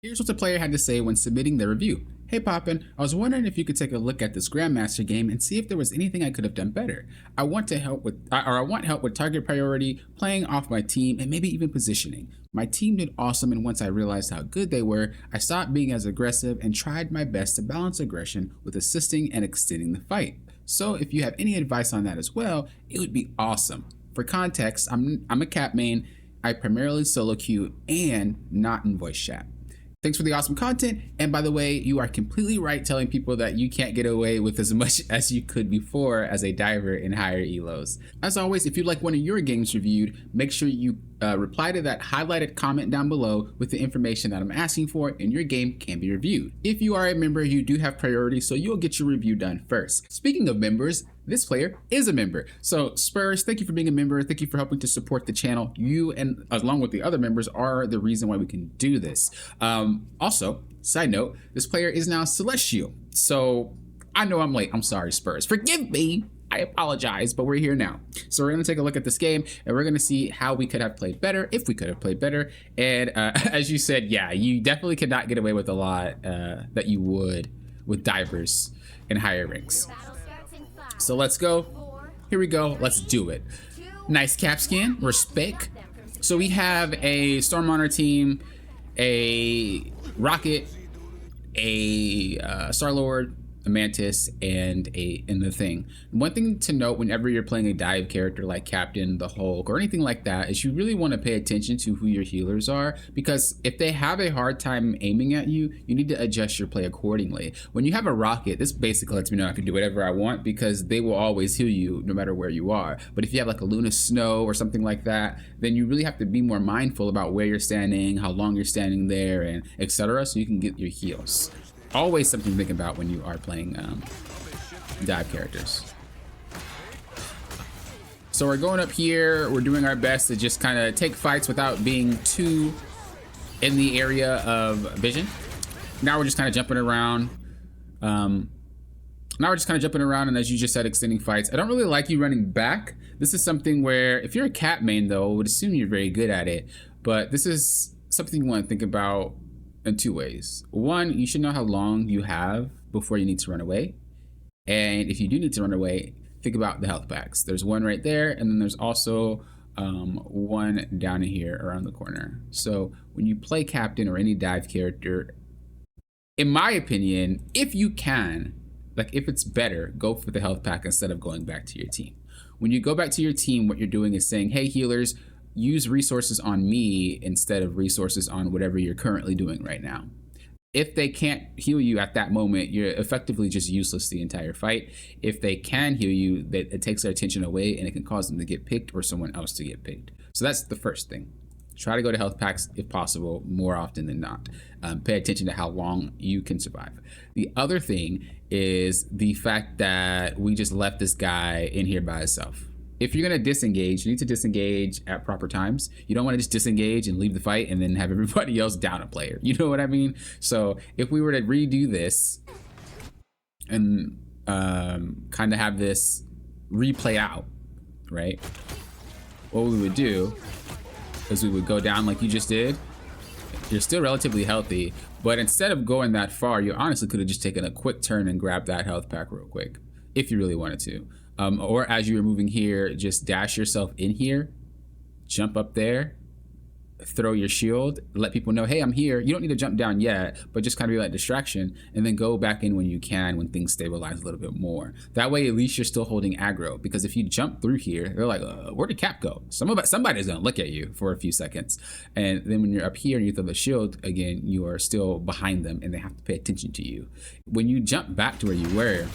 Here's what the player had to say when submitting their review. Hey Poppin, I was wondering if you could take a look at this grandmaster game and see if there was anything I could have done better. I want help with target priority, playing off my team, and maybe even positioning. My team did awesome, and once I realized how good they were, I stopped being as aggressive and tried my best to balance aggression with assisting and extending the fight. So if you have any advice on that as well, it would be awesome. For context, I'm a cap main. I primarily solo queue and not in voice chat. Thanks for the awesome content. And by the way, you are completely right telling people that you can't get away with as much as you could before as a diver in higher elos. As always, if you'd like one of your games reviewed, make sure you reply to that highlighted comment down below with the information that I'm asking for, and your game can be reviewed. If you are a member, you do have priority, so you'll get your review done first. Speaking of members, this player is a member. So Spurs, thank you for being a member. Thank you for helping to support the channel. You and along with the other members are the reason why we can do this. Also, side note, this player is now Celestial. So I know I'm late. I'm sorry, Spurs. Forgive me. I apologize, but we're here now. So we're going to take a look at this game, and we're going to see how we could have played better, if we could have played better. And as you said, yeah, you definitely could not get away with a lot that you would with divers in higher ranks. So let's go. Here we go. Let's do it. Nice cap skin. Respect. So we have a Storm on our team, a Rocket, a Star-Lord, a Mantis, and the Thing. One thing to note whenever you're playing a dive character like Captain, the Hulk, or anything like that is you really want to pay attention to who your healers are, because if they have a hard time aiming at you, you need to adjust your play accordingly. When you have a Rocket, this basically lets me know I can do whatever I want because they will always heal you no matter where you are. But if you have like a Luna Snow or something like that, then you really have to be more mindful about where you're standing, how long you're standing there, and etc. so you can get your heals. Always something to think about when you are playing dive characters. So we're going up here. We're doing our best to just kind of take fights without being too in the area of vision. Now we're just kind of jumping around. And as you just said, extending fights. I don't really like you running back. This is something where if you're a cat main though, I would assume you're very good at it. But this is something you want to think about in two ways. One, you should know how long you have before you need to run away. And if you do need to run away, think about the health packs. There's one right there, and then there's also one down here around the corner. So when you play Captain or any dive character, in my opinion, if you can, like if it's better, go for the health pack instead of going back to your team. When you go back to your team, what you're doing is saying, hey healers, use resources on me instead of resources on whatever you're currently doing right now. If they can't heal you at that moment, you're effectively just useless the entire fight. If they can heal you, it takes their attention away and it can cause them to get picked or someone else to get picked. So that's the first thing. Try to go to health packs if possible more often than not. Pay attention to how long you can survive. The other thing is the fact that we just left this guy in here by himself. If you're going to disengage, you need to disengage at proper times. You don't want to just disengage and leave the fight and then have everybody else down a player. You know what I mean? So if we were to redo this and kind of have this replay out, right? What we would do is we would go down like you just did. You're still relatively healthy, but instead of going that far, you honestly could have just taken a quick turn and grabbed that health pack real quick if you really wanted to. Or as you were moving here, just dash yourself in here, jump up there, throw your shield, let people know, hey, I'm here. You don't need to jump down yet, but just kind of be like distraction, and then go back in when you can, when things stabilize a little bit more. That way, at least you're still holding aggro, because if you jump through here, they're like, where'd the cap go? Somebody's gonna look at you for a few seconds. And then when you're up here and you throw the shield, again, you are still behind them and they have to pay attention to you. When you jump back to where you were,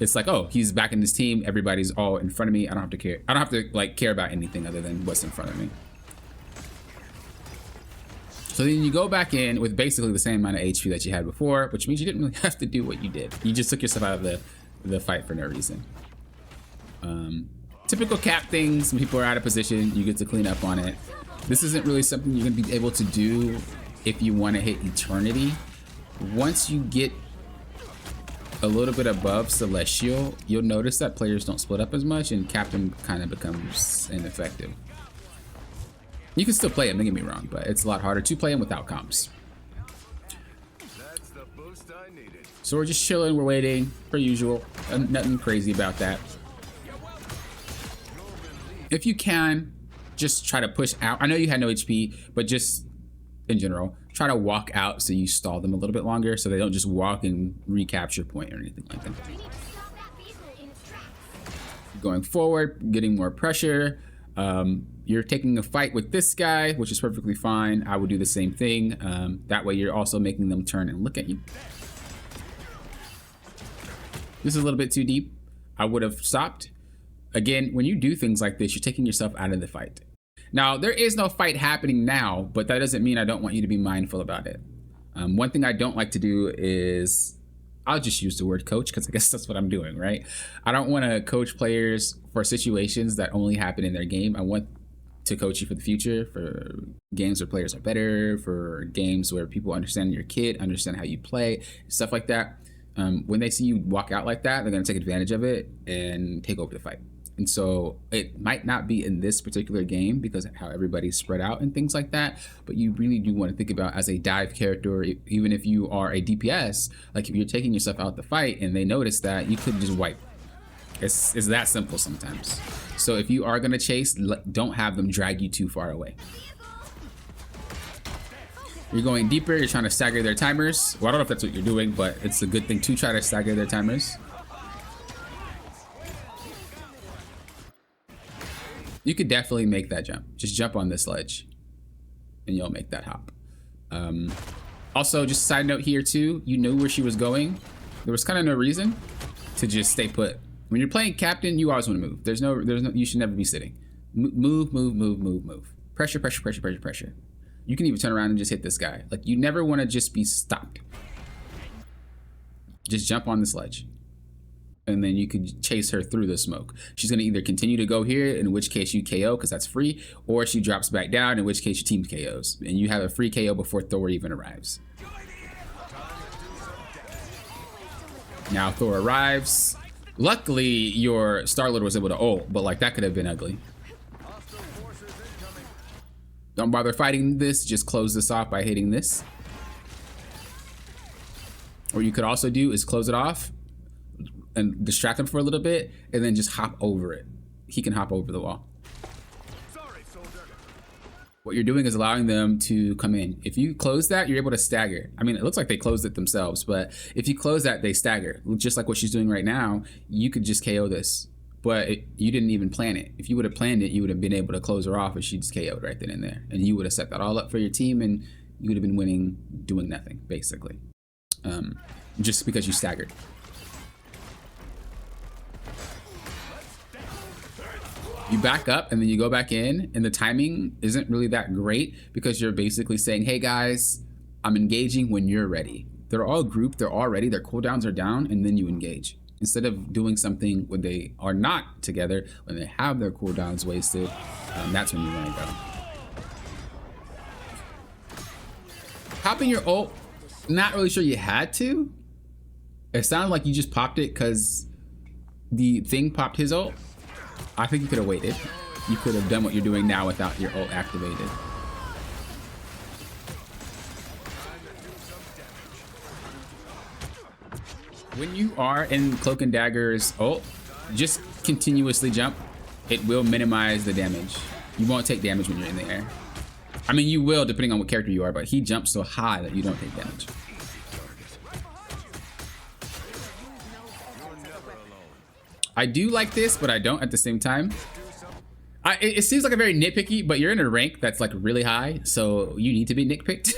it's like, oh, he's back in this team. Everybody's all in front of me. I don't have to care. I don't have to like care about anything other than what's in front of me. So then you go back in with basically the same amount of HP that you had before, which means you didn't really have to do what you did. You just took yourself out of the fight for no reason. Typical cap things, when people are out of position, you get to clean up on it. This isn't really something you're gonna be able to do if you want to hit Eternity. Once you get a little bit above Celestial, you'll notice that players don't split up as much and Captain kind of becomes ineffective. You can still play him, don't get me wrong, but it's a lot harder to play him without comps. So we're just chilling, we're waiting, per usual. Nothing crazy about that. If you can, just try to push out. I know you had no HP, but just in general, try to walk out so you stall them a little bit longer so they don't just walk and recapture point or anything like that. Going forward, getting more pressure. You're taking a fight with this guy, which is perfectly fine. I would do the same thing. That way you're also making them turn and look at you. This is a little bit too deep. I would have stopped. Again, when you do things like this, you're taking yourself out of the fight. Now, there is no fight happening now, but that doesn't mean I don't want you to be mindful about it. One thing I don't like to do is, I'll just use the word coach because I guess that's what I'm doing, right? I don't want to coach players for situations that only happen in their game. I want to coach you for the future, for games where players are better, for games where people understand your kit, understand how you play, stuff like that. When they see you walk out like that, they're going to take advantage of it and take over the fight. And so it might not be in this particular game because of how everybody's spread out and things like that, but you really do want to think about as a dive character, even if you are a DPS, like if you're taking yourself out the fight and they notice that, you could just wipe. It's that simple sometimes. So if you are going to chase, don't have them drag you too far away. You're going deeper, you're trying to stagger their timers. Well, I don't know if that's what you're doing, but it's a good thing to try to stagger their timers. You could definitely make that jump. Just jump on this ledge and you'll make that hop. Also, just a side note here too, you knew where she was going. There was kind of no reason to just stay put. When you're playing captain, you always want to move. There's no, you should never be sitting. Move, move, move, move, move. Pressure, pressure, pressure, pressure, pressure. You can even turn around and just hit this guy. Like, you never want to just be stopped. Just jump on this ledge. And then you could chase her through the smoke. She's going to either continue to go here, in which case you KO because that's free, or she drops back down, in which case your team KOs. And you have a free KO before Thor even arrives. Now Thor arrives. Luckily, your Star-Lord was able to ult, but like that could have been ugly. Don't bother fighting this, just close this off by hitting this. What you could also do is close it off and distract him for a little bit, and then just hop over it. He can hop over the wall. What you're doing is allowing them to come in. If you close that, you're able to stagger. I mean, it looks like they closed it themselves, but if you close that, they stagger. Just like what she's doing right now, you could just KO this, but you didn't even plan it. If you would have planned it, you would have been able to close her off and she just KO'd right then and there. And you would have set that all up for your team and you would have been winning doing nothing, basically. Just because you staggered. You back up and then you go back in, and the timing isn't really that great because you're basically saying, hey guys, I'm engaging when you're ready. They're all grouped, they're all ready, their cooldowns are down, and then you engage. Instead of doing something when they are not together, when they have their cooldowns wasted, that's when you want to go. Popping your ult, not really sure you had to. It sounded like you just popped it because the thing popped his ult. I think you could have waited. You could have done what you're doing now without your ult activated. When you are in Cloak and Dagger's ult, just continuously jump. It will minimize the damage. You won't take damage when you're in the air. I mean, you will depending on what character you are, but he jumps so high that you don't take damage. I do like this, but I don't at the same time. It seems like a very nitpicky, but you're in a rank that's like really high, so you need to be nitpicked.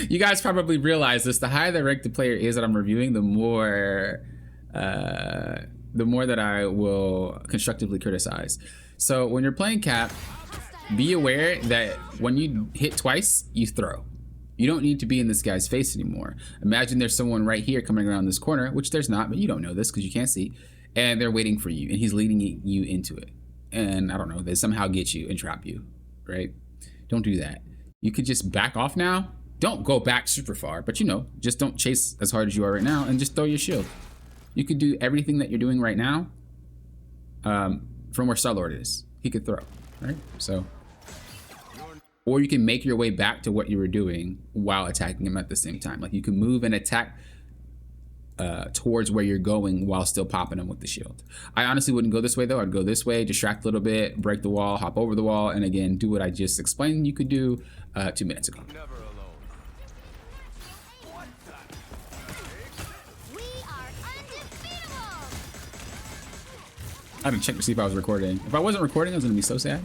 You guys probably realize this. The higher the rank the player is that I'm reviewing, the more that I will constructively criticize. So when you're playing Cap, be aware that when you hit twice, you throw. You don't need to be in this guy's face anymore. Imagine there's someone right here coming around this corner, which there's not, but you don't know this because you can't see, and they're waiting for you, and he's leading you into it. And I don't know, they somehow get you and trap you, right? Don't do that. You could just back off now. Don't go back super far, but you know, just don't chase as hard as you are right now and just throw your shield. You could do everything that you're doing right now from where Star-Lord is. He could throw, right? So Or you can make your way back to what you were doing while attacking him at the same time. Like you can move and attack towards where you're going while still popping him with the shield. I honestly wouldn't go this way though. I'd go this way, distract a little bit, break the wall, hop over the wall, and again, do what I just explained you could do 2 minutes ago. I had to check to see if I was recording. If I wasn't recording, I was gonna be so sad.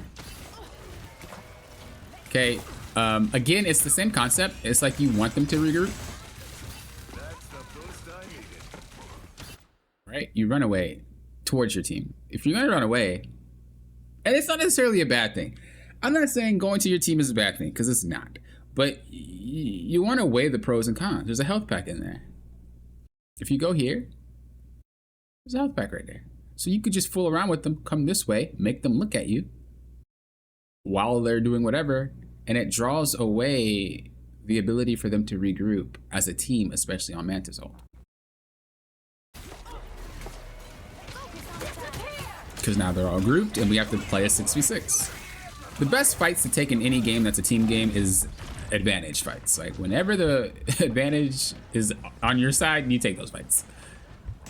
Okay, again, it's the same concept. It's like you want them to regroup. Right? You run away towards your team. If you're gonna run away, and it's not necessarily a bad thing. I'm not saying going to your team is a bad thing, because it's not. But you want to weigh the pros and cons. There's a health pack in there. If you go here, there's a health pack right there. So you could just fool around with them, come this way, make them look at you while they're doing whatever, and it draws away the ability for them to regroup as a team, especially on Mantis ult. Because now they're all grouped and we have to play a 6v6. The best fights to take in any game that's a team game is advantage fights. Like whenever the advantage is on your side, you take those fights.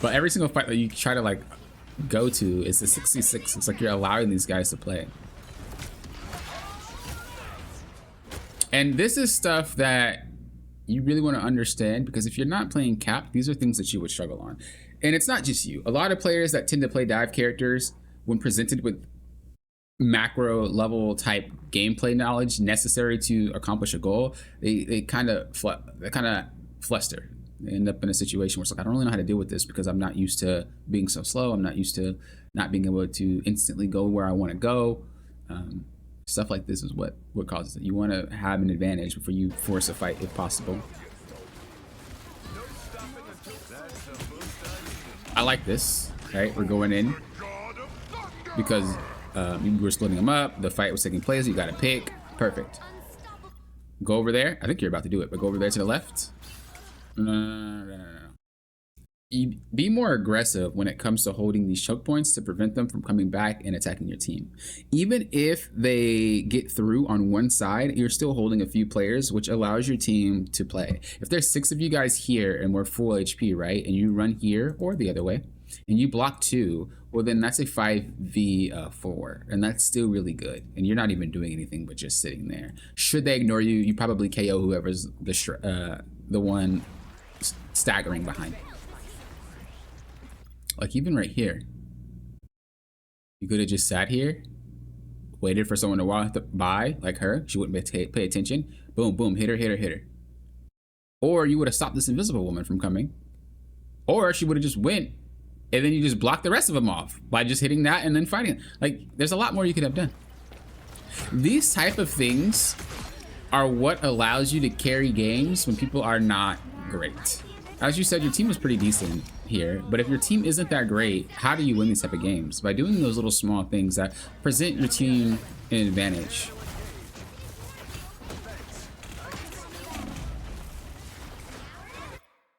But every single fight that you try to like go to is a 6v6. It's like you're allowing these guys to play. And this is stuff that you really want to understand, because if you're not playing cap, these are things that you would struggle on. And it's not just you. A lot of players that tend to play dive characters, when presented with macro level type gameplay knowledge necessary to accomplish a goal, they kind of fluster. They end up in a situation where it's like, I don't really know how to deal with this because I'm not used to being so slow. I'm not used to not being able to instantly go where I want to go. Stuff like this is what causes it. You want to have an advantage before you force a fight if possible. I like this, right? We're going in because we were splitting them up. The fight was taking place. You got to pick. Perfect. Go over there. I think you're about to do it, but go over there to the left. No. Be more aggressive when it comes to holding these choke points to prevent them from coming back and attacking your team. Even if they get through on one side, you're still holding a few players, which allows your team to play. If there's 6 of you guys here and we're full HP, right, and you run here or the other way, and you block 2, well then that's a 5v4, and that's still really good. And you're not even doing anything but just sitting there. Should they ignore you, you probably KO whoever's the one staggering behind. Like even right here, you could have just sat here, waited for someone to walk by, like her. She wouldn't pay attention. Boom, boom, hit her. Or you would have stopped this invisible woman from coming. Or she would have just went, and then you just blocked the rest of them off by just hitting that and then fighting. Like there's a lot more you could have done. These type of things are what allows you to carry games when people are not great. As you said, your team was pretty decent here, but if your team isn't that great, how do you win these type of games? By doing those little small things that present your team an advantage.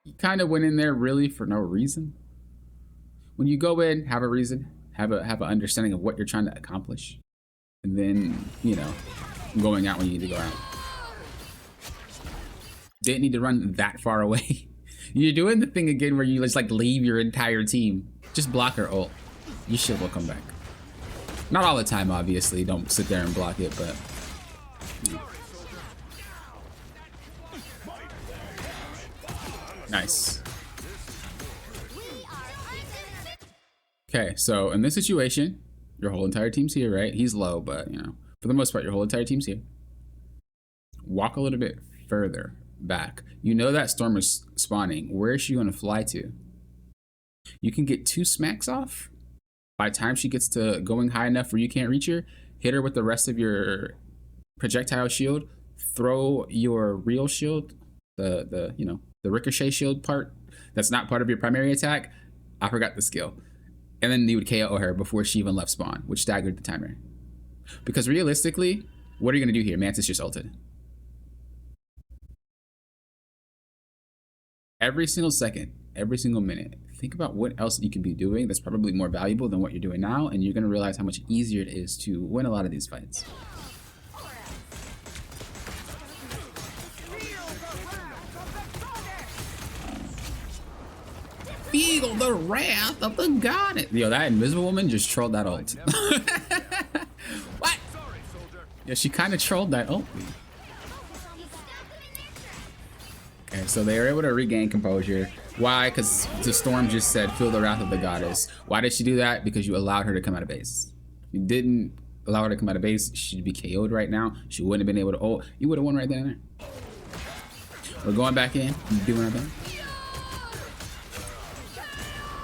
You kind of went in there really for no reason. When you go in, have a reason, have an understanding of what you're trying to accomplish, and then, you know, going out when you need to go out. Didn't need to run that far away. You're doing the thing again where you just like leave your entire team. Just block her ult. Your shield will come back. Not all the time, obviously. Don't sit there and block it, but... Nice. Okay, so in this situation, your whole entire team's here, right? He's low, but, you know, for the most part, your whole entire team's here. Walk a little bit further back. You know that storm is spawning. Where is she going to fly to? You can get 2 smacks off. By the time she gets to going high enough where you can't reach her, hit her with the rest of your projectile shield, throw your real shield, the you know, the ricochet shield part that's not part of your primary attack. I forgot the skill. And then you would KO her before she even left spawn, which staggered the timer. Because realistically, what are you going to do here? Mantis just ulted. Every single second, every single minute, think about what else you can be doing that's probably more valuable than what you're doing now, and you're going to realize how much easier it is to win a lot of these fights. feel the wrath of the goddess. Yo, that invisible woman just trolled that ult. What? Yeah, she kind of trolled that ult. Okay, so they were able to regain composure. Why? Because the storm just said, feel the wrath of the goddess. Why did she do that? Because you allowed her to come out of base. You didn't allow her to come out of base, she'd be KO'd right now. She wouldn't have been able to ult. You would have won right then and there. We're going back in, doing our thing.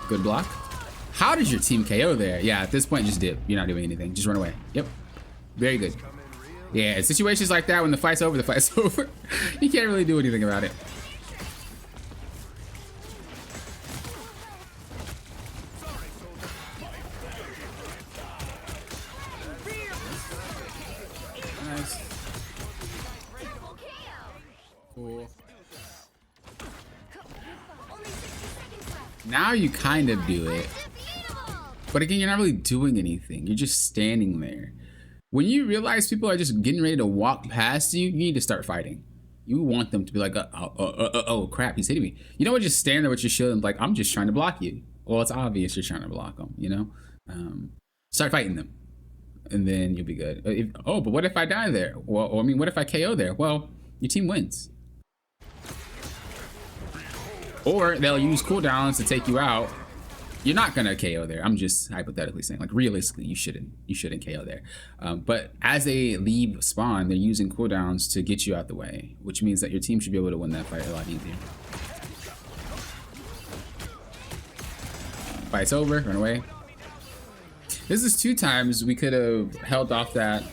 Good block. How did your team KO there? Yeah, at this point, just dip. You're not doing anything. Just run away. Yep. Very good. Yeah, in situations like that, when the fight's over, the fight's over. You can't really do anything about it. Nice. Cool. Now you kind of do it. But again, you're not really doing anything. You're just standing there. When you realize people are just getting ready to walk past you, you need to start fighting. You want them to be like, oh crap, he's hitting me. You don't want to just stand there with your shield and like, I'm just trying to block you. Well, it's obvious you're trying to block them, you know? Start fighting them. And then you'll be good. But what if I die there? Well, I mean, what if I KO there? Well, your team wins. Or they'll use cooldowns to take you out. You're not gonna KO there. I'm just hypothetically saying, like realistically, you shouldn't KO there. But as they leave spawn, they're using cooldowns to get you out the way, which means that your team should be able to win that fight a lot easier. Fight's over, run away. This is 2 times we could have held off that,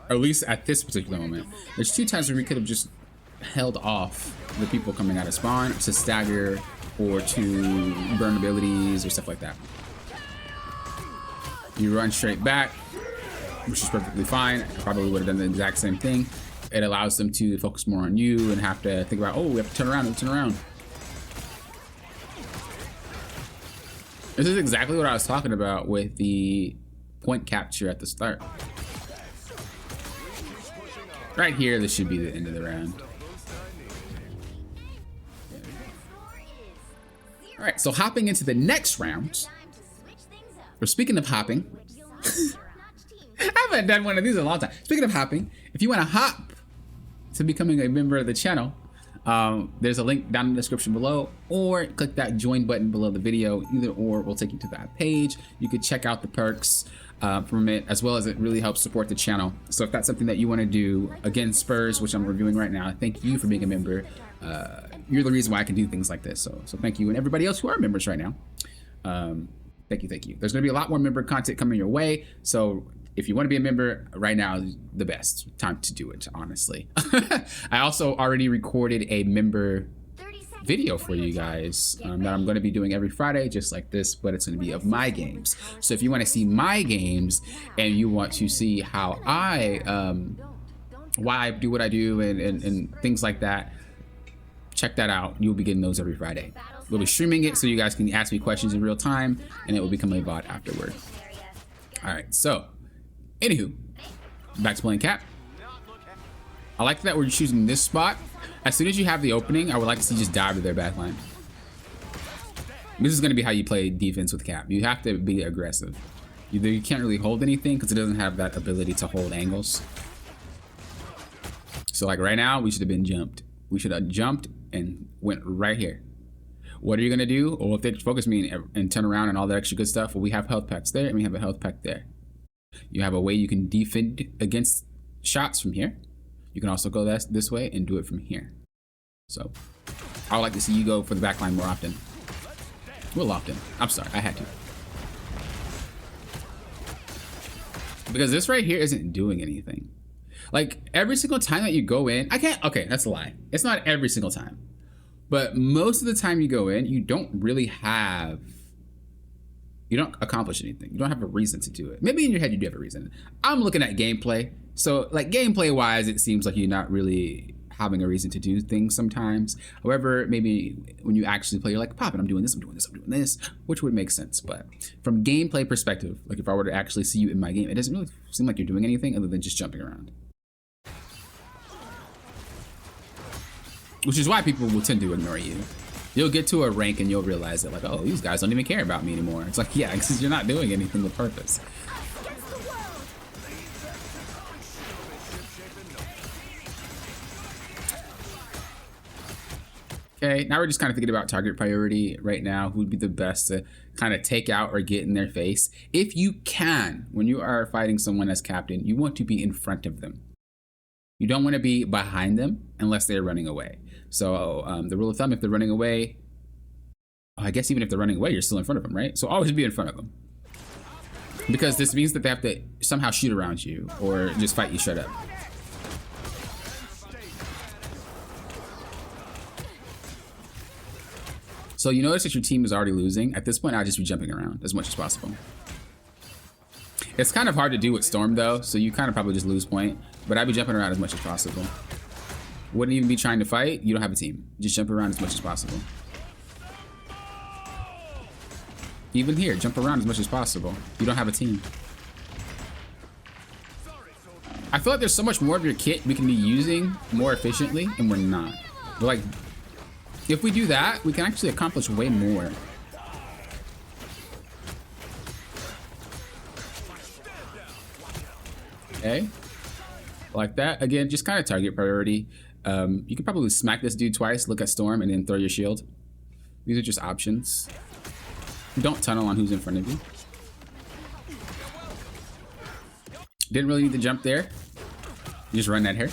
or at least at this particular moment. There's 2 times where we could have just held off the people coming out of spawn to stagger or to burn abilities or stuff like that. You run straight back, which is perfectly fine. I probably would have done the exact same thing. It allows them to focus more on you and have to think about, oh, we have to turn around. This is exactly what I was talking about with the point capture at the start. Right here, this should be the end of the round. All right, so hopping into the next round. We're speaking of hopping. I haven't done one of these in a long time. Speaking of hopping, if you want to hop to becoming a member of the channel, there's a link down in the description below, or click that join button below the video. Either or will take you to that page. You could check out the perks from it, as well as it really helps support the channel. So if that's something that you want to do, again, Spurs, which I'm reviewing right now, thank you for being a member. You're the reason why I can do things like this. So thank you, and everybody else who are members right now. Thank you. There's gonna be a lot more member content coming your way. So if you want to be a member right now, is the best time to do it, honestly. I also already recorded a member video for you guys that I'm going to be doing every Friday, just like this, but it's going to be of my games. So if you want to see my games and you want to see how why I do what I do and things like that, check that out. You'll be getting those every Friday. We'll be streaming it so you guys can ask me questions in real time, and it will become a VOD afterward. All right, so anywho, back to playing Cap. I like that we're choosing this spot. As soon as you have the opening, I would like to see you just dive to their backline. This is going to be how you play defense with Cap. You have to be aggressive. You can't really hold anything because it doesn't have that ability to hold angles. So like right now, we should have been jumped. We should have jumped and went right here. What are you going to do? Well, if they focus me and turn around and all that extra good stuff, well, we have health packs there and we have a health pack there. You have a way you can defend against shots from here. You can also go this way and do it from here. So I would like to see you go for the backline more often. Well, often. I'm sorry, I had to. Because this right here isn't doing anything. Like every single time that you go in, okay, that's a lie. It's not every single time. But most of the time you go in, you don't accomplish anything. You don't have a reason to do it. Maybe in your head you do have a reason. I'm looking at gameplay. So like gameplay wise, it seems like you're not really having a reason to do things sometimes. However, maybe when you actually play, you're like, Pop it, I'm doing this, which would make sense. But from gameplay perspective, like if I were to actually see you in my game, it doesn't really seem like you're doing anything other than just jumping around. Which is why people will tend to ignore you. You'll get to a rank and you'll realize that, like, oh, these guys don't even care about me anymore. It's like, yeah, because you're not doing anything with purpose. Okay, now we're just kind of thinking about target priority right now. Who would be the best to kind of take out or get in their face? If you can, when you are fighting someone as captain, you want to be in front of them. You don't want to be behind them unless they're running away. So the rule of thumb, if they're running away, I guess even if they're running away, you're still in front of them, right? So always be in front of them. Because this means that they have to somehow shoot around you or just fight you straight up. So you notice that your team is already losing. At this point, I'll just be jumping around as much as possible. It's kind of hard to do with Storm though, so you kind of probably just lose point, but I'd be jumping around as much as possible. Wouldn't even be trying to fight. You don't have a team. Just jump around as much as possible. Even here, jump around as much as possible. You don't have a team. I feel like there's so much more of your kit we can be using more efficiently, and we're not. We're like, if we do that, we can actually accomplish way more. Okay. Like that. Again, just kind of target priority. You can probably smack this dude twice, look at Storm, and then throw your shield. These are just options. Don't tunnel on who's in front of you. Didn't really need to jump there. You just run that here.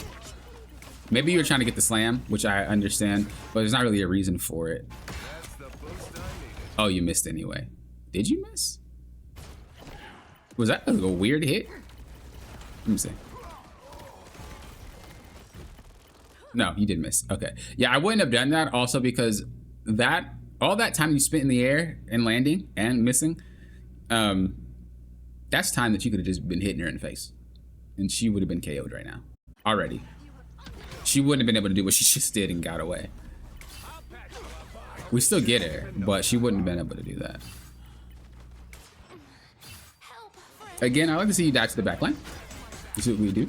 Maybe you were trying to get the slam, which I understand, but there's not really a reason for it. Oh, you missed anyway. Did you miss? Was that a weird hit? Let me see. No, you did miss. Okay. Yeah, I wouldn't have done that also because that all that time you spent in the air and landing and missing, that's time that you could have just been hitting her in the face. And she would have been KO'd right now. Already. She wouldn't have been able to do what she just did and got away. We still get her, but she wouldn't have been able to do that. Again, I like to see you dive to the back line. This is what we do.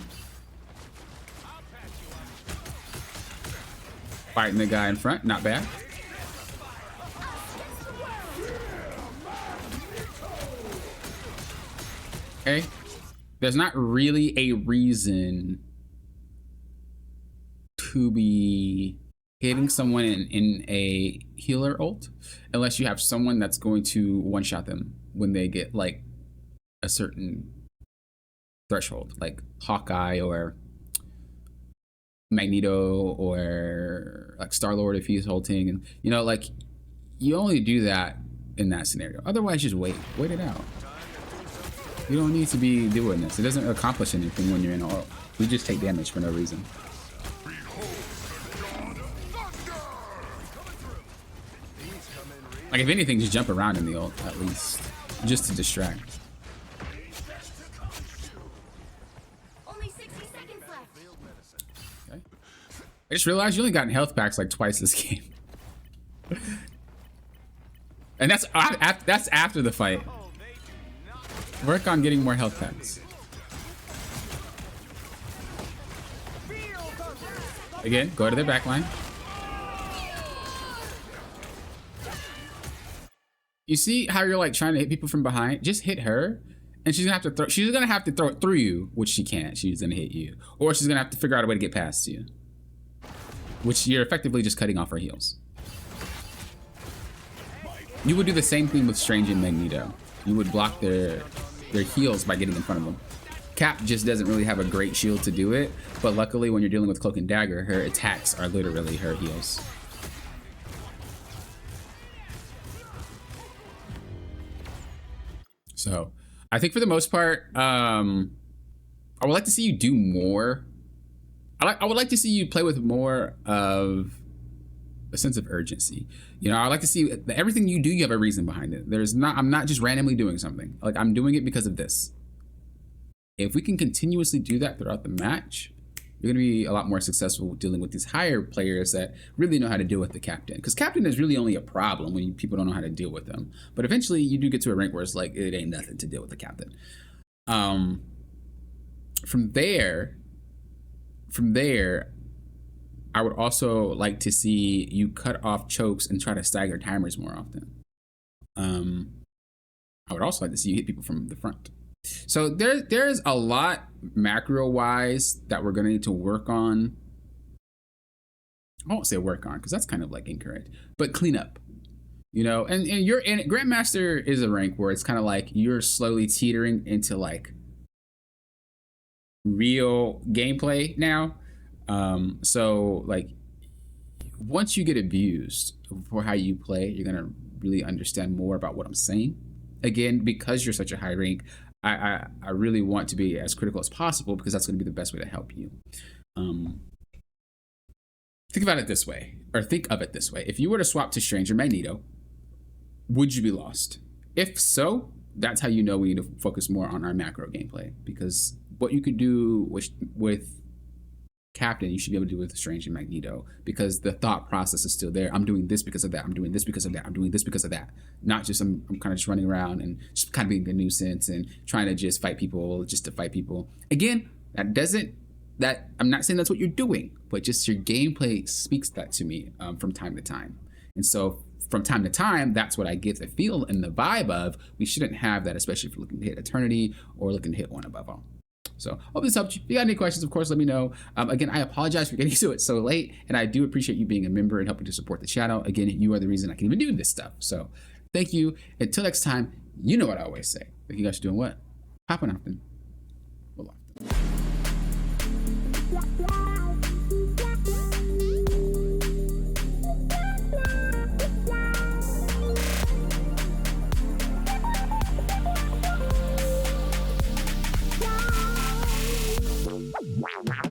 Fighting the guy in front, not bad. Okay. There's not really a reason to be hitting someone in a healer ult unless you have someone that's going to one-shot them when they get like a certain threshold, like Hawkeye or Magneto or like Star-Lord if he's ulting, and you know, like you only do that in that scenario. Otherwise, just wait it out. You don't need to be doing this. It doesn't accomplish anything when you're in ult. We just take damage for no reason. Like if anything, just jump around in the ult at least, just to distract. Only 60 seconds left. Okay. I just realized you only gotten health packs like twice this game, and that's after the fight. Work on getting more health packs. Again, go to the back line. You see how you're like trying to hit people from behind? Just hit her, and she's gonna have to throw. She's gonna have to throw it through you, which she can't. She's gonna hit you, or she's gonna have to figure out a way to get past you, which you're effectively just cutting off her heals. You would do the same thing with Strange and Magneto. You would block their heals by getting in front of them. Cap just doesn't really have a great shield to do it, but luckily when you're dealing with Cloak and Dagger, her attacks are literally her heals. So I think for the most part, I would like to see you do more. I would like to see you play with more of a sense of urgency. You know, I like to see that everything you do, you have a reason behind it. I'm not just randomly doing something. Like I'm doing it because of this. If we can continuously do that throughout the match, you're gonna be a lot more successful dealing with these higher players that really know how to deal with the captain. Because captain is really only a problem when people don't know how to deal with them. But eventually you do get to a rank where it's like, it ain't nothing to deal with the captain. From there, I I would also like to see you cut off chokes and try to stagger timers more often. I would also like to see you hit people from the front. So there's a lot macro wise that we're gonna need to work on. I won't say work on because that's kind of like incorrect, but clean up. You know, and you're in grandmaster is a rank where it's kind of like you're slowly teetering into like real gameplay now. So like once you get abused for how you play, you're gonna really understand more about what I'm saying. Again, because you're such a high rank, I really want to be as critical as possible because that's going to be the best way to help you. Think about it this way, or think of it this way. If you were to swap to Stranger Magneto, would you be lost? If so, that's how you know we need to focus more on our macro gameplay, because what you could do with Captain, you should be able to do with Strange and Magneto, because the thought process is still there. I'm doing this because of that. I'm doing this because of that. I'm doing this because of that. Not just I'm kind of just running around and just kind of being a nuisance and trying to just fight people just to fight people. Again, I'm not saying that's what you're doing, but just your gameplay speaks that to me from time to time. And so from time to time, that's what I get the feel and the vibe of. We shouldn't have that, especially if you're looking to hit Eternity or looking to hit one above all. So hope this helped you. If you got any questions, of course, let me know. Again, I apologize for getting to it so late, and I do appreciate you being a member and helping to support the channel. Again, you are the reason I can even do this stuff. So thank you. Until next time, you know what I always say. Thank you guys for doing what? Popping often. Well, often.